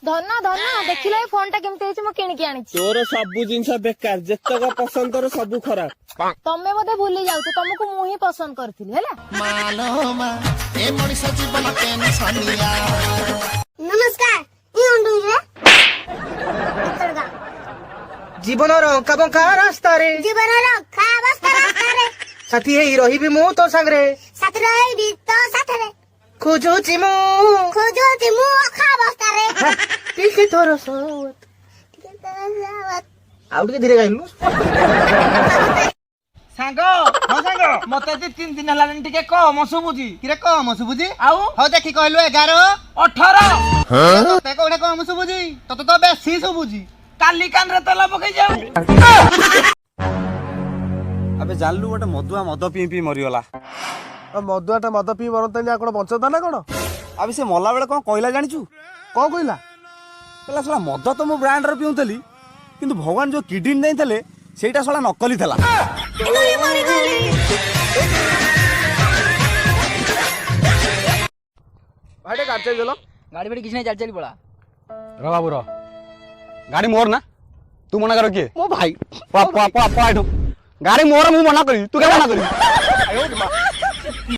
धन धन देखिल फोन टा केमती मु किणिकी आनी तोर सब जिनस बेकार जतक पसंद तोर सब खराब तमे बोधे भूली जाऊ तुमको मु ही पसंद करथिली हैला नमस्कार जीवन रंका बंका रास्ता रे जीवन रखा बस्ता रास्ता रे साथी हे रही मु तो संगरे साथ रही तो साथ रे खोजुची मु खा बस्ता रे टिके तोर सवत आउ टिके धीरे गाइलु सांग हो सांग मते 3 दिन हलानी टिके कम सुबुजी किरे कम सुबुजी आउ हो देखि कहलु 11 18 ते कोडे कम सुबुजी तते तो बेसी सुबुजी काली कान रे तेल पकई जाऊ अबे जानलु गोटे मधुआ मद पी पी मरिगला मदुआटा मद पी मरता कौन बंचता ना कौन अबे से मला बेले कौन कहला जानिछु कौन कहला कहला साला मद तो मो ब्रांड रे पिउतली किंतु भगवान जो किडनी देइतले सेटा साला नकली थला भाईटे गाड़ी चल चलो गाड़ी बड़ी किसी ने चल चली पड़ा रो बाबू रो गाड़ी मोर ना तू मना करो किए मो भाई गाड़ी मोर मु मना करी तू क्या मना करी